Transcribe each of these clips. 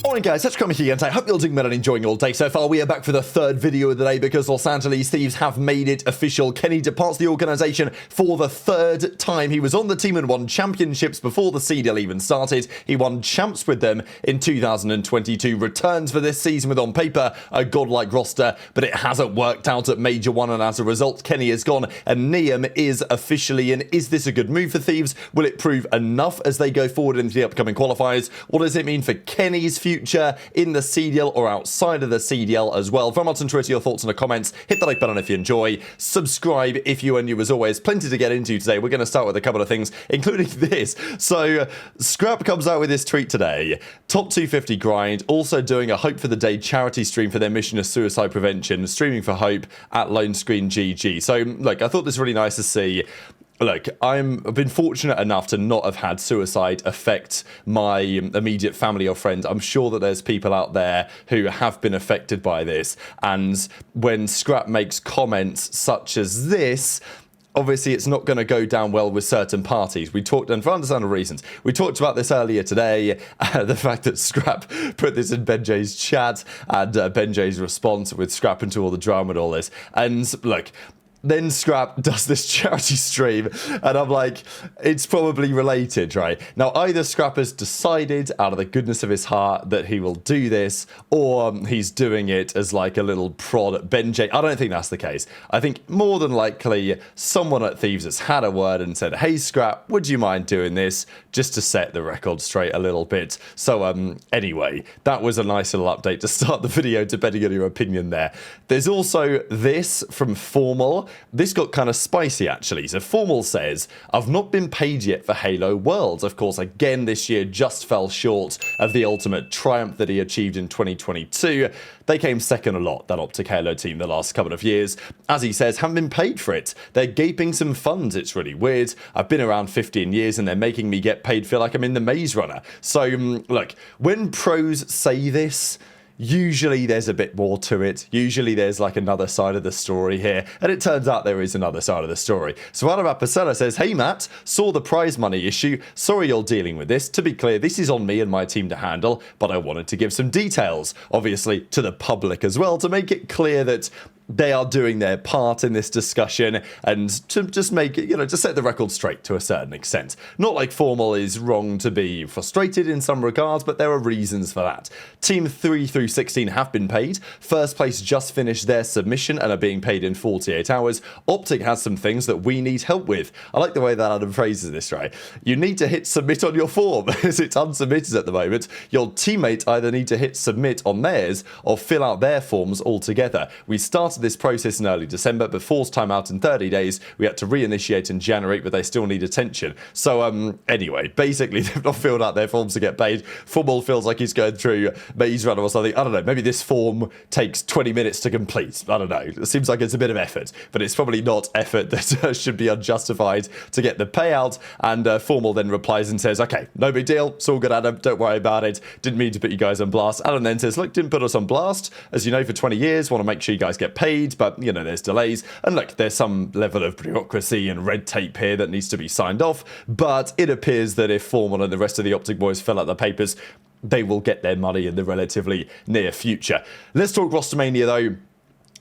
Alright guys, that's coming here, and I hope you're doing well and enjoying your day so far. We are back for the third video of the day because Los Angeles Thieves have made it official. Kenny departs the organization for the third time. He was on the team and won championships before the CDL even started. He won champs with them in 2022. Returns for this season with, on paper, a godlike roster, but it hasn't worked out at Major 1, and as a result, Kenny is gone and Nium is officially in. Is this a good move for Thieves? Will it prove enough as they go forward into the upcoming qualifiers? What does it mean for Kenny's future in the CDL or outside of the CDL as well? From us on Twitter, your thoughts in the comments. Hit the like button if you enjoy. Subscribe if you are new as always. Plenty to get into today. We're going to start with a couple of things, including this. So, Scrap comes out with this tweet today. Top 250 grind. Also doing a Hope for the Day charity stream for their mission of suicide prevention. Streaming for Hope at Lone Screen GG. So, look, I thought this was really nice to see. Look, I've been fortunate enough to not have had suicide affect my immediate family or friends. I'm sure that there's people out there who have been affected by this. And when Scrap makes comments such as this, obviously, it's not going to go down well with certain parties. We talked, and for understandable reasons, we talked about this earlier today, the fact that Scrap put this in BenJ's chat, and BenJ's response with Scrap into all the drama and all this. And look, then Scrap does this charity stream, and I'm like, it's probably related, right? Now, either Scrap has decided out of the goodness of his heart that he will do this, or he's doing it as like a little prod at BenJ. I don't think that's the case. I think more than likely someone at Thieves has had a word and said, hey, Scrap, would you mind doing this? Just to set the record straight a little bit. So, anyway, that was a nice little update to start the video, depending on your opinion there. There's also this from Formal. This got kind of spicy, actually. So Formal says, I've not been paid yet for Halo Worlds. Of course, again, this year just fell short of the ultimate triumph that he achieved in 2022. They came second a lot, that OpTic Halo team, the last couple of years. As he says, haven't been paid for it. They're gaping some funds. It's really weird. I've been around 15 years and they're making me get paid feel like I'm in the Maze Runner. So, look, when pros say this, usually there's a bit more to it. Usually there's like another side of the story here. And it turns out there is another side of the story. So aBeZy says, hey Matt, saw the prize money issue. Sorry you're dealing with this. To be clear, this is on me and my team to handle, but I wanted to give some details, obviously to the public as well, to make it clear that they are doing their part in this discussion and to just make it, to set the record straight to a certain extent. Not like Formal is wrong to be frustrated in some regards, but there are reasons for that. Team 3 through 16 have been paid. First place just finished their submission and are being paid in 48 hours. OpTic has some things that we need help with. I like the way that Adam phrases this, right? You need to hit submit on your form as it's unsubmitted at the moment. Your teammate either need to hit submit on theirs or fill out their forms altogether. We started this process in early December, but forced time out in 30 days. We had to reinitiate in January, but they still need attention. So, anyway, basically, they've not filled out their forms to get paid. Formal feels like he's going through Maze Runner or something. I don't know. Maybe this form takes 20 minutes to complete. I don't know. It seems like it's a bit of effort, but it's probably not effort that should be unjustified to get the payout. And Formal then replies and says, okay, no big deal. It's all good, Adam. Don't worry about it. Didn't mean to put you guys on blast. Adam then says, look, didn't put us on blast. As you know, for 20 years, want to make sure you guys get paid. But, there's delays. And look, there's some level of bureaucracy and red tape here that needs to be signed off. But it appears that if Formal and the rest of the OpTic boys fill out the papers, they will get their money in the relatively near future. Let's talk Rostermania, though.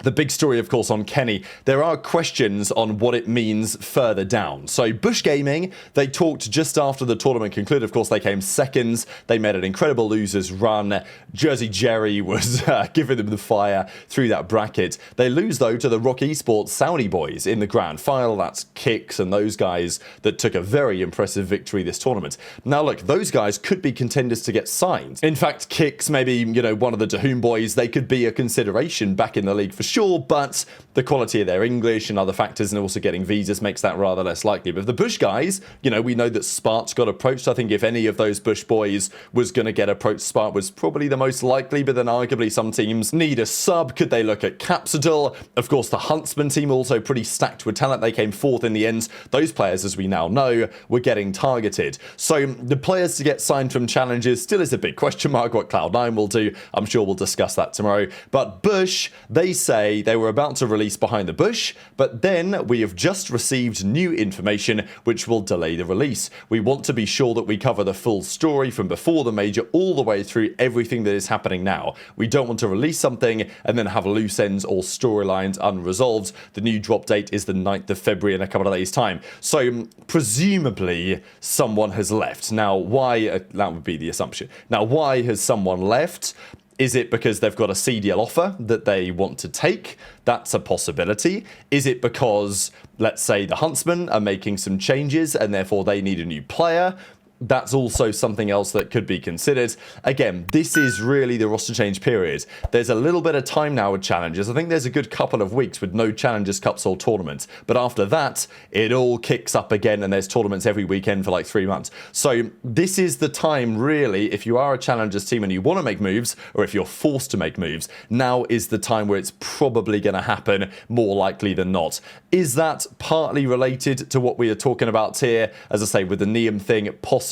The big story, of course, on Kenny. There are questions on what it means further down. So Bush Gaming, they talked just after the tournament concluded. Of course, they came seconds. They made an incredible losers run. Jersey Jerry was giving them the fire through that bracket. They lose, though, to the Rock Esports Saudi boys in the grand final. That's Kicks and those guys that took a very impressive victory this tournament. Now, look, those guys could be contenders to get signed. In fact, Kicks, maybe, one of the Dahoom boys, they could be a consideration back in the league for sure, but the quality of their English and other factors and also getting visas makes that rather less likely. But the Bush guys, we know that Sparks got approached. I think if any of those Bush boys was going to get approached, Spark was probably the most likely, but then arguably some teams need a sub. Could they look at Capsidal? Of course, the Huntsman team also pretty stacked with talent. They came fourth in the end. Those players, as we now know, were getting targeted. So the players to get signed from challenges still is a big question mark. What Cloud9 will do, I'm sure we'll discuss that tomorrow. But Bush, they say say they were about to release Behind the Bush, but then we have just received new information which will delay the release. We want to be sure that we cover the full story from before the major all the way through everything that is happening now. We don't want to release something and then have loose ends or storylines unresolved. The new drop date is the 9th of February in a couple of days' time. So presumably someone has left. Now why, that would be the assumption. Now why has someone left? Is it because they've got a CDL offer that they want to take? That's a possibility. Is it because, let's say, the Huntsmen are making some changes and therefore they need a new player? That's also something else that could be considered. Again, this is really the roster change period. There's a little bit of time now with challenges. I think there's a good couple of weeks with no challenges, cups or tournaments. But after that, it all kicks up again and there's tournaments every weekend for like 3 months. So this is the time really, if you are a challengers team and you want to make moves, or if you're forced to make moves, now is the time where it's probably going to happen more likely than not. Is that partly related to what we are talking about here? As I say, with the Nium thing, possibly,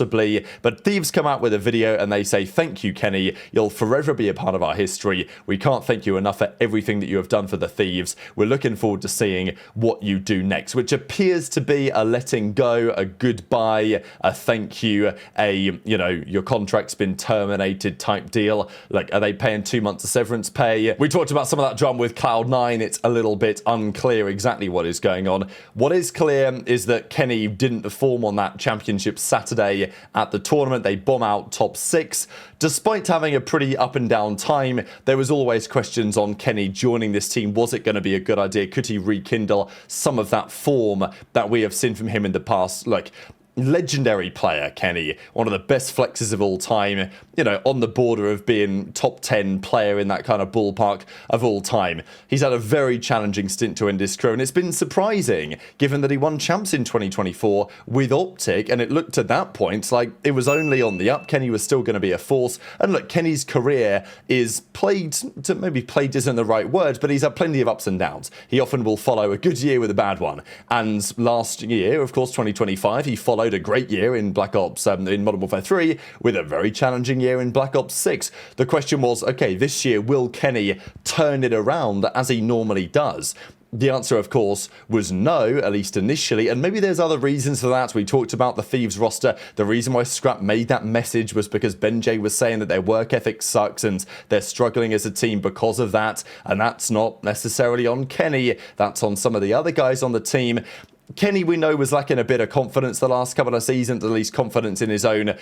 but Thieves come out with a video and they say, thank you, Kenny. You'll forever be a part of our history. We can't thank you enough for everything that you have done for the Thieves. We're looking forward to seeing what you do next, which appears to be a letting go, a goodbye, a thank you, a, you know, your contract's been terminated type deal. Like, are they paying 2 months of severance pay? We talked about some of that drama with Cloud9. It's a little bit unclear exactly what is going on. What is clear is that Kenny didn't perform on that championship Saturday at the tournament. They bomb out top 6. Despite having a pretty up and down time, there was always questions on Kenny joining this team. Was it going to be a good idea? Could he rekindle some of that form that we have seen from him in the past? Like, legendary player, Kenny, one of the best flexes of all time, you know, on the border of being top 10 player in that kind of ballpark of all time. He's had a very challenging stint to end his career, and it's been surprising given that he won champs in 2024 with OpTic, and it looked at that point like it was only on the up. Kenny was still going to be a force, and look, Kenny's career is maybe played isn't the right word, but he's had plenty of ups and downs. He often will follow a good year with a bad one, and last year, of course, 2025, he followed a great year in Black Ops, in Modern Warfare 3, with a very challenging year in Black Ops 6. The question was, okay, this year, will Kenny turn it around as he normally does? The answer, of course, was no, at least initially, and maybe there's other reasons for that. We talked about the Thieves roster. The reason why Scrap made that message was because BenJ was saying that their work ethic sucks and they're struggling as a team because of that, and that's not necessarily on Kenny. That's on some of the other guys on the team. Kenny, we know, was lacking a bit of confidence the last couple of seasons, at least confidence in his own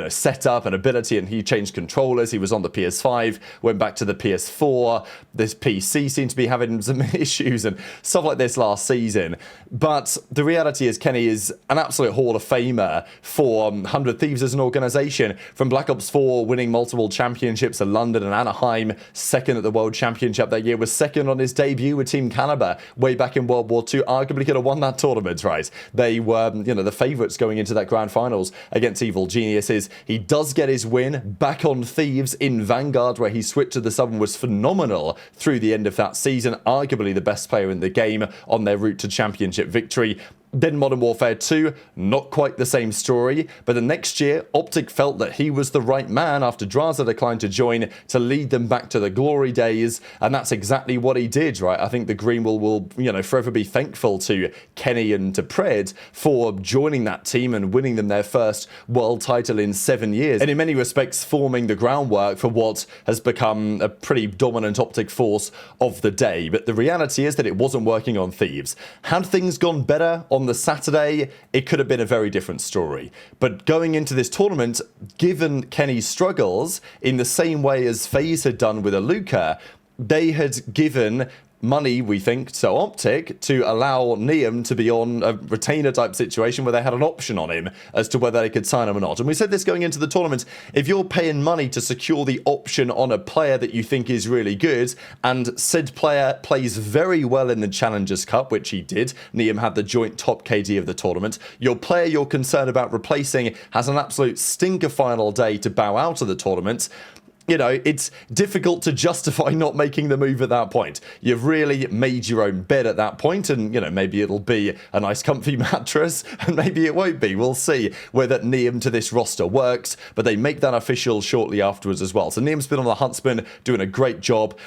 setup and ability, and he changed controllers. He was on the PS5, went back to the PS4. This PC seemed to be having some issues and stuff like this last season. But the reality is Kenny is an absolute Hall of Famer for 100 Thieves as an organization. From Black Ops 4, winning multiple championships in London and Anaheim, second at the World Championship that year, was second on his debut with Team Caliber way back in World War II. Arguably could have won that tournament, right? They were, the favourites going into that grand finals against Evil Geniuses. He does get his win back on Thieves in Vanguard, where he switched to the sub and was phenomenal through the end of that season. Arguably the best player in the game on their route to championship victory. Then Modern Warfare 2, not quite the same story, but the next year, OpTic felt that he was the right man after Drazah declined to join to lead them back to the glory days, and that's exactly what he did, right? I think the Green will forever be thankful to Kenny and to Pred for joining that team and winning them their first world title in 7 years, and in many respects forming the groundwork for what has become a pretty dominant OpTic force of the day. But the reality is that it wasn't working on Thieves. Had things gone better on the Saturday, it could have been a very different story. But going into this tournament, given Kenny's struggles, in the same way as FaZe had done with a Lurqxx, they had given money, we think, to OpTic to allow Nium to be on a retainer type situation where they had an option on him as to whether they could sign him or not. And we said this going into the tournament, if you're paying money to secure the option on a player that you think is really good, and said player plays very well in the Challengers Cup, which he did, Nium had the joint top KD of the tournament, your player you're concerned about replacing has an absolute stinker final day to bow out of the tournament, it's difficult to justify not making the move at that point. You've really made your own bed at that point, and, maybe it'll be a nice comfy mattress, and maybe it won't be. We'll see whether Nium to this roster works, but they make that official shortly afterwards as well. So Nium's been on the Huntsman, doing a great job.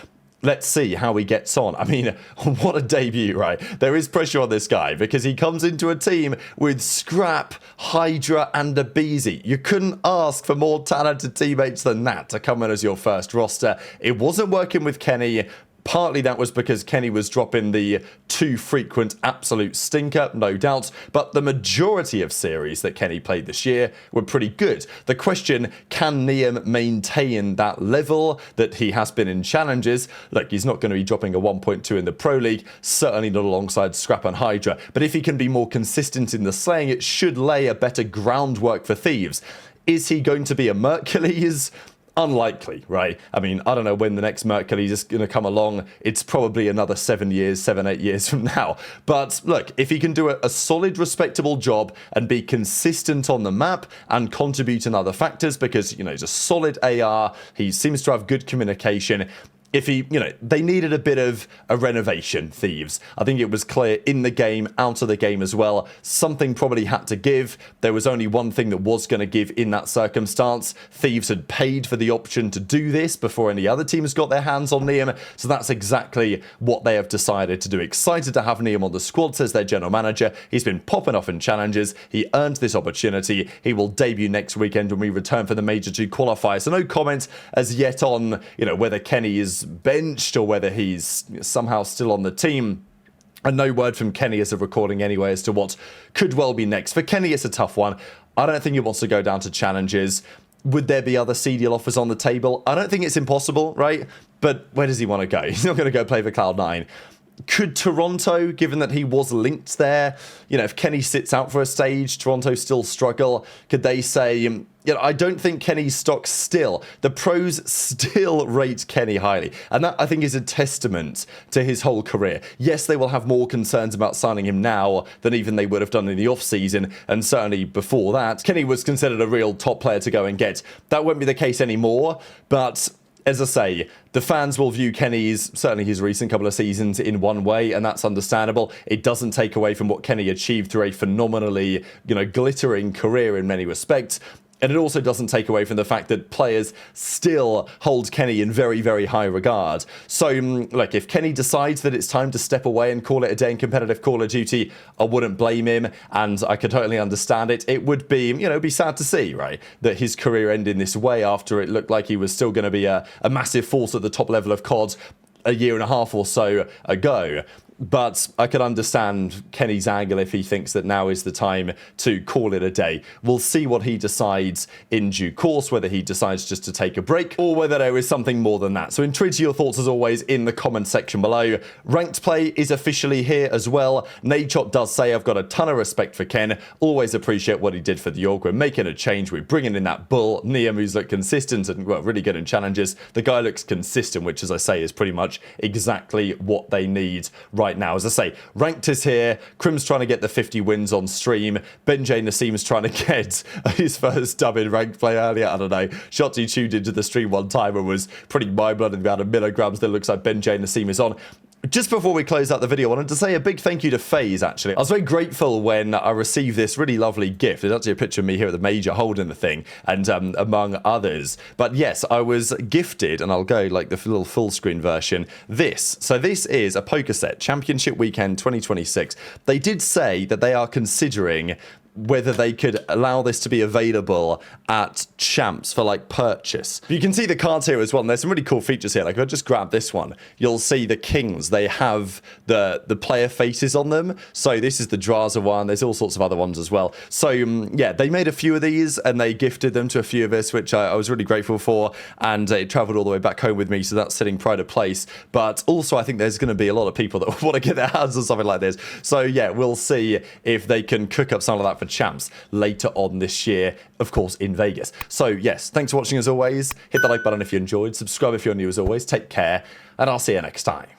let's see how he gets on. I mean, what a debut, right? There is pressure on this guy because he comes into a team with Scrap, HyDra, and aBeZy. You couldn't ask for more talented teammates than that to come in as your first roster. It wasn't working with Kenny. Partly that was because Kenny was dropping the too frequent absolute stinker, no doubt, but the majority of series that Kenny played this year were pretty good. The question, can Nium maintain that level that he has been in challenges? Look, he's not going to be dropping a 1.2 in the Pro League, certainly not alongside Scrap and HyDra, but if he can be more consistent in the slaying, it should lay a better groundwork for Thieves. Is he going to be a Mercules? Unlikely, right? I mean, I don't know when the next Mercules is going to come along. It's probably another 7 years, 7-8 years from now. But look, if he can do a solid, respectable job and be consistent on the map and contribute in other factors, because, you know, he's a solid AR, he seems to have good communication. If he, you know, they needed a bit of a renovation, Thieves. I think it was clear in the game, out of the game as well. Something probably had to give. There was only one thing that was going to give in that circumstance. Thieves had paid for the option to do this before any other teams got their hands on Nium. So that's exactly what they have decided to do. Excited to have Nium on the squad, says their general manager. He's been popping off in challenges. He earned this opportunity. He will debut next weekend when we return for the Major 2 qualifier. So no comment as yet on, you know, whether Kenny is benched or whether he's somehow still on the team. And no word from Kenny as of recording anyway as to what could well be next. For Kenny, it's a tough one. I don't think he wants to go down to challenges. Would there be other CDL offers on the table? I don't think it's impossible, right? But where does he want to go? He's not going to go play for Cloud9. Could Toronto, given that he was linked there, you know, if Kenny sits out for a stage, Toronto still struggle, could they say, you know, I don't think Kenny's stock still, the pros still rate Kenny highly. And that, I think, is a testament to his whole career. Yes, they will have more concerns about signing him now than even they would have done in the off-season, and certainly before that. Kenny was considered a real top player to go and get. That won't be the case anymore, but as I say, the fans will view Kenny's, certainly his recent couple of seasons, in one way, and that's understandable. It doesn't take away from what Kenny achieved through a phenomenally, you know, glittering career in many respects. And it also doesn't take away from the fact that players still hold Kenny in very, very high regard. So, like, if Kenny decides that it's time to step away and call it a day in competitive Call of Duty, I wouldn't blame him, and I could totally understand it. It would be, you know, be sad to see, right, that his career ended in this way after it looked like he was still going to be a massive force at the top level of COD a year and a half or so ago. But I could understand Kenny's angle if he thinks that now is the time to call it a day. We'll see what he decides in due course, whether he decides just to take a break or whether there is something more than that. So intrigued to your thoughts as always in the comment section below. Ranked play is officially here as well. Nadeshot does say, I've got a ton of respect for Ken. Always appreciate what he did for the org. We're making a change. We're bringing in that bull. Nium, who's looked consistent and, well, really good in challenges. The guy looks consistent, which, as I say, is pretty much exactly what they need right now. As I say, ranked is here. Crim's trying to get the 50 wins on stream. JoeDeceives trying to get his first dub in ranked play earlier. I don't know. Shotzzy tuned into the stream one time and was pretty mind-blowing about a milligrams that looks like JoeDeceives is on. Just before we close out the video, I wanted to say a big thank you to FaZe, actually. I was very grateful when I received this really lovely gift. There's actually a picture of me here at the Major holding the thing, and among others. But yes, I was gifted, and I'll go like the little full screen version, this. So this is a poker set, Championship Weekend 2026. They did say that they are considering whether they could allow this to be available at champs for like purchase. You can see the cards here as well, and there's some really cool features here. Like if I just grab this one, you'll see the kings, they have the player faces on them. So this is the Drazah one. There's all sorts of other ones as well. So yeah, they made a few of these and they gifted them to a few of us, which I was really grateful for, and it traveled all the way back home with me, so that's sitting pride of place. But also I think there's going to be a lot of people that want to get their hands on something like this. So yeah, we'll see if they can cook up some of that for champs later on this year, of course in Vegas. So yes, thanks for watching as always. Hit the like button if you enjoyed, subscribe if you're new as always, take care, and I'll see you next time.